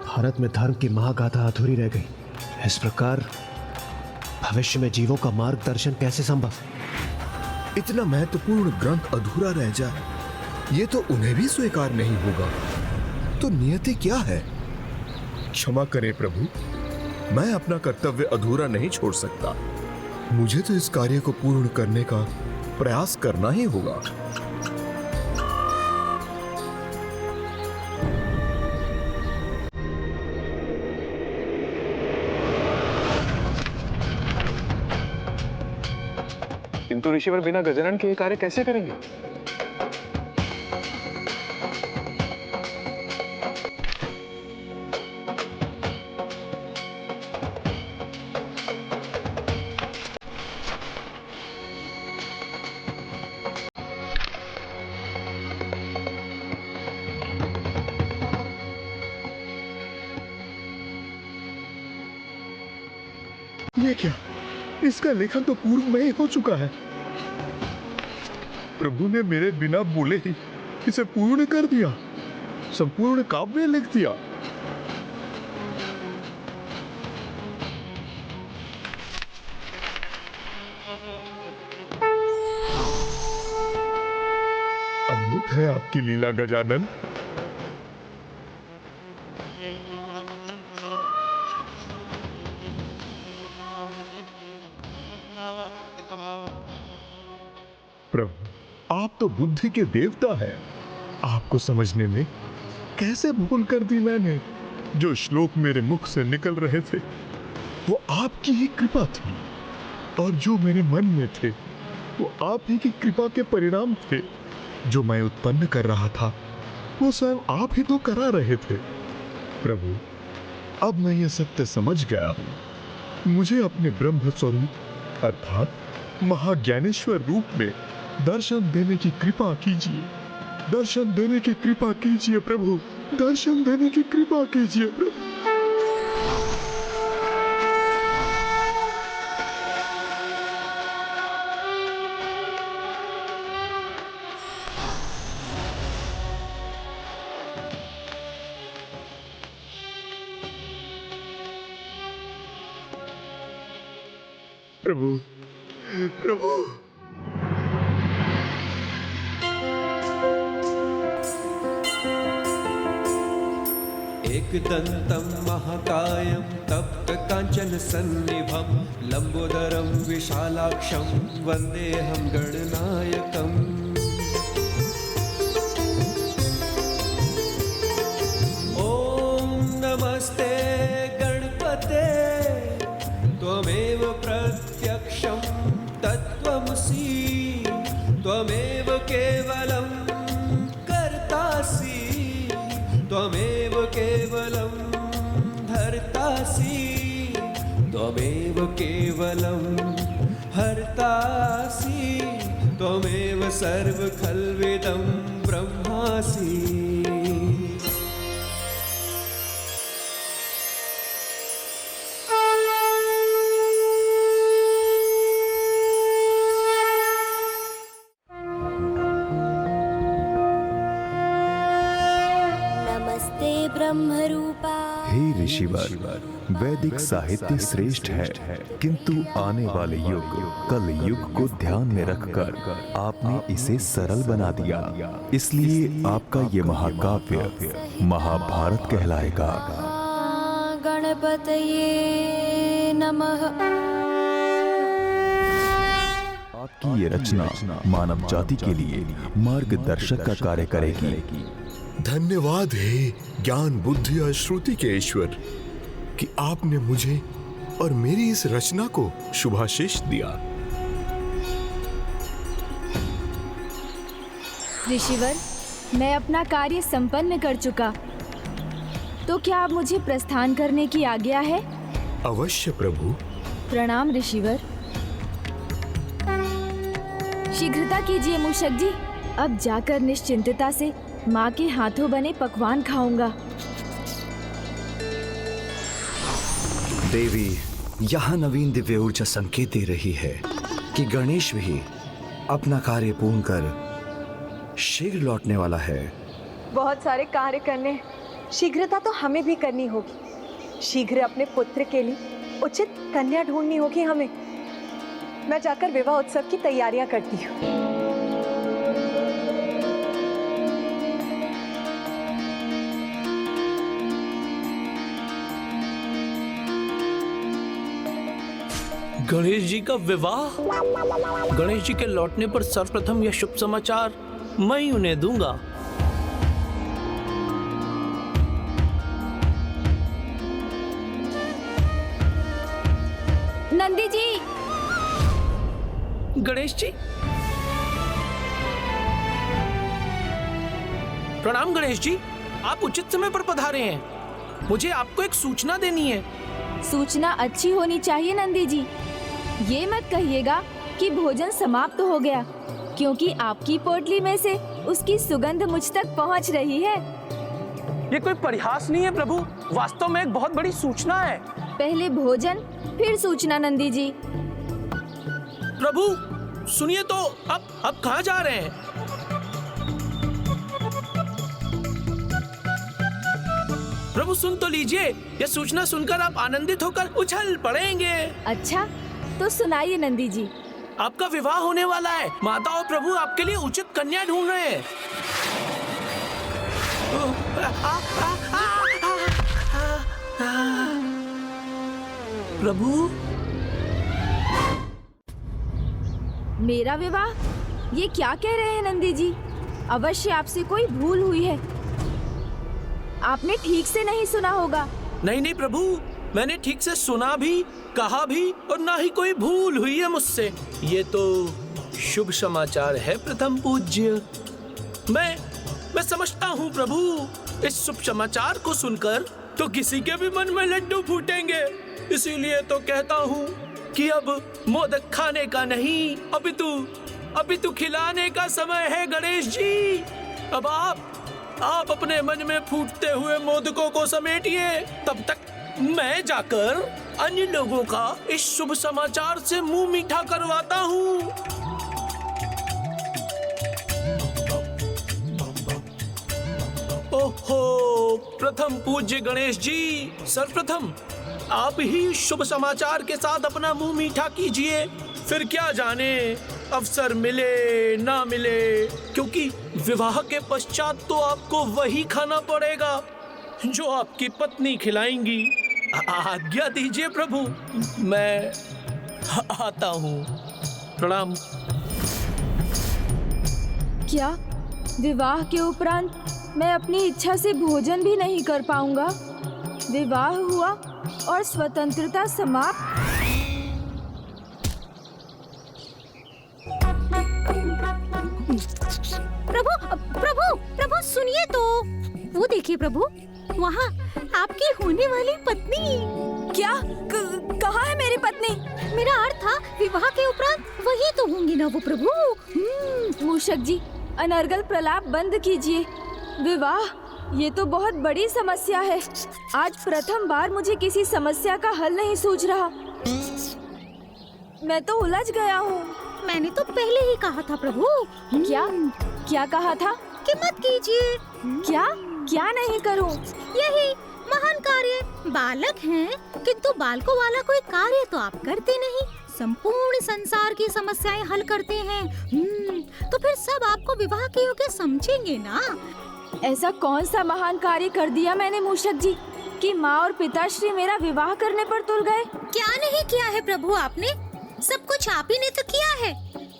भारत में धर्म की महागाथा अधूरी रह गई। इस प्रकार भविष्य में जीवों का मार्गदर्शन कैसे संभव? इतना महत्वपूर्ण ग्रंथ अधूरा रह जाए, ये तो उन्हें भी स्वीकार नहीं होगा। तो नियति क्या है? क्षमा करें प्रभु, मैं अपना कर्तव्य अधूरा नहीं छोड़ सकता। मुझे तो इस कार्य को पूर्ण करने का प्रयास करना ही होगा। किंतु ऋषिवर बिना गजानन के ये कार्य कैसे करेंगे? ये क्या? इसका लेखन तो पूर्व में ही हो चुका है। प्रभु ने मेरे बिना बोले ही इसे पूर्ण कर दिया, संपूर्ण काव्य लिख दिया। अद्भुत है आपकी लीला गजानन। प्रभु, आप तो बुद्धि के देवता हैं। आपको समझने में कैसे भूल कर दी मैंने। जो श्लोक मेरे मुख से निकल रहे थे वो आपकी ही कृपा थी, और जो मेरे मन में थे वो आप ही की कृपा के परिणाम थे। जो मैं उत्पन्न कर रहा था वो स्वयं आप ही तो करा रहे थे। प्रभु, अब मैं ये सत्य समझ गया हूं। मुझे अपने ब्रह्म स्वरूप अर्थात महाज्ञानेश्वर रूप में दर्शन देने की कृपा कीजिए। दर्शन देने की कृपा कीजिए प्रभु, दर्शन देने की कृपा कीजिए प्रभु। प्रभु, प्रभु। एकदन्तं महाकायं तप्तकाञ्चन सन्निभं लम्बोदरं विशालाक्षं वन्देऽहं गणनायकम्। ॐ नमस्ते गणपते त्वमेव प्रत्यक्षं तत्त्वमसि त्वमेव केवलं कर्तासि त्वमेव केवलं धर्तासि त्वमेव केवलं हर्तासि त्वमेव सर्वखल्विदं ब्रह्मासि। हे ऋषिवर, वैदिक साहित्य श्रेष्ठ है, किंतु आने वाले युग कल युग को ध्यान में रखकर आपने इसे सरल बना दिया। इसलिए आपका ये महाकाव्य महाभारत कहलाएगा। गणपतये नमः। आपकी ये रचना मानव जाति के लिए मार्गदर्शक का कार्य करेगी। धन्यवाद हे ज्ञान बुद्धि और श्रुति के ईश्वर कि आपने मुझे और मेरी इस रचना को शुभाशीष दिया। ऋषिवर, मैं अपना कार्य संपन्न कर चुका, तो क्या अब मुझे प्रस्थान करने की आज्ञा है? अवश्य प्रभु। प्रणाम ऋषिवर। शीघ्रता कीजिए मूषक जी, अब जाकर निश्चिंतता से माँ के हाथों बने पकवान खाऊंगा। देवी, यहाँ नवीन दिव्य ऊर्जा संकेत दे रही है कि गणेश भी अपना कार्य पूर्ण कर शीघ्र लौटने वाला है। बहुत सारे कार्य करने शीघ्रता तो हमें भी करनी होगी। शीघ्र अपने पुत्र के लिए उचित कन्या ढूंढनी होगी हमें। मैं जाकर विवाह उत्सव की तैयारियां करती हूँ। गणेश जी का विवाह? गणेश जी के लौटने पर सर्वप्रथम यह शुभ समाचार मैं ही उन्हें दूंगा। नंदी जी। गणेश जी, प्रणाम गणेश जी, आप उचित समय पर पधारे हैं। मुझे आपको एक सूचना देनी है। सूचना अच्छी होनी चाहिए नंदी जी। ये मत कहिएगा कि भोजन समाप्त हो गया, क्योंकि आपकी पोटली में से उसकी सुगंध मुझ तक पहुंच रही है। ये कोई परिहास नहीं है प्रभु, वास्तव में एक बहुत बड़ी सूचना है। पहले भोजन फिर सूचना नंदी जी। प्रभु सुनिए तो, अब कहाँ जा रहे हैं? प्रभु सुन तो लीजिए, यह सूचना सुनकर आप आनंदित होकर उछल पड़ेंगे। अच्छा तो सुनाइए नंदी जी। आपका विवाह होने वाला है। माता और प्रभु आपके लिए उचित कन्या ढूंढ रहे हैं। प्रभु, मेरा विवाह? ये क्या कह रहे हैं नंदी जी? अवश्य आपसे कोई भूल हुई है। आपने ठीक से नहीं सुना होगा। नहीं प्रभु, मैंने ठीक से सुना भी, कहा भी, और ना ही कोई भूल हुई है मुझसे। ये तो शुभ समाचार है प्रथम पूज्य। मैं समझता हूँ प्रभु, इस शुभ समाचार को सुनकर तो किसी के भी मन में लड्डू फूटेंगे। इसीलिए तो कहता हूँ कि अब मोदक खाने का नहीं, अपितु खिलाने का समय है गणेश जी। अब आप अपने मन में फूटते हुए मोदकों को समेटिए। तब तक मैं जाकर अन्य लोगों का इस शुभ समाचार से मुंह मीठा करवाता हूँ। ओहो प्रथम पूज्य गणेश जी, सर्वप्रथम आप ही शुभ समाचार के साथ अपना मुंह मीठा कीजिए। फिर क्या जाने अवसर मिले ना मिले, क्योंकि विवाह के पश्चात तो आपको वही खाना पड़ेगा जो आपकी पत्नी खिलाएंगी। आज्ञा दीजिए प्रभु, मैं आता हूँ। प्रणाम। क्या विवाह के उपरांत मैं अपनी इच्छा से भोजन भी नहीं कर पाऊंगा? विवाह हुआ और स्वतंत्रता समाप्त। प्रभु सुनिए तो, वो देखिए प्रभु, वहाँ आपकी होने वाली पत्नी। क्या? कहाँ है मेरी पत्नी? मेरा अर्थ था विवाह के उपरांत वही तो होंगी ना वो प्रभु। मूषक जी, अनर्गल प्रलाप बंद कीजिए। विवाह, ये तो बहुत बड़ी समस्या है। आज प्रथम बार मुझे किसी समस्या का हल नहीं सूझ रहा। मैं तो उलझ गया हूँ। मैंने तो पहले ही कहा था प्रभु। क्या कहा था? कि मत कीजिए। क्या नहीं करूँ? यही महान कार्य। बालक हैं, किंतु बालकों वाला कोई कार्य तो आप करते नहीं। संपूर्ण संसार की समस्याएं हल करते हैं। तो फिर सब आपको विवाह के योग्य समझेंगे ना। ऐसा कौन सा महान कार्य कर दिया मैंने मूषक जी कि माँ और पिताश्री मेरा विवाह करने पर तुल गए? क्या नहीं किया है प्रभु आपने? सब कुछ आप ही ने तो किया है।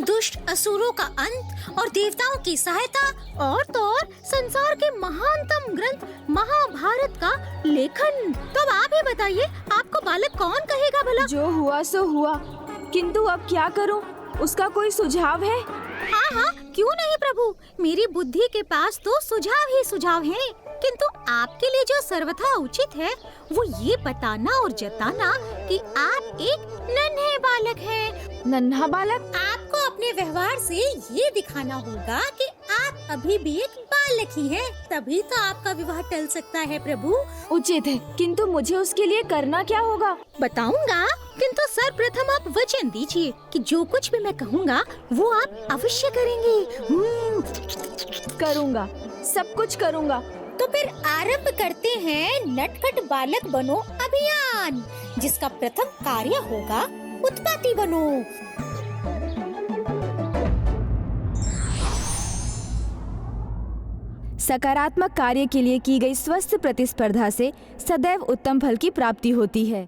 दुष्ट असुरों का अंत और देवताओं की सहायता, और तो और संसार के महानतम ग्रंथ महाभारत का लेखन। तो अब आप ही बताइए, आपको बालक कौन कहेगा भला? जो हुआ सो हुआ, किंतु अब क्या करूं? उसका कोई सुझाव है? हाँ, क्यों नहीं प्रभु, मेरी बुद्धि के पास तो सुझाव ही सुझाव हैं। किंतु आपके लिए जो सर्वथा उचित है वो ये बताना और जताना कि आप एक नन्हे बालक हैं। नन्हा बालक? आपको अपने व्यवहार से ये दिखाना होगा कि आप अभी भी एक बालक ही हैं। तभी तो आपका विवाह टल सकता है प्रभु। उचित है, किंतु मुझे उसके लिए करना क्या होगा? बताऊंगा, किंतु सर्वप्रथम आप वचन दीजिए कि जो कुछ भी मैं कहूँगा वो आप अवश्य करेंगे। करूँगा, सब कुछ करूँगा। तो फिर आरंभ करते हैं नटखट बालक बनो अभियान, जिसका प्रथम कार्य होगा उत्पत्ति बनो। सकारात्मक कार्य के लिए की गई स्वस्थ प्रतिस्पर्धा से सदैव उत्तम फल की प्राप्ति होती है।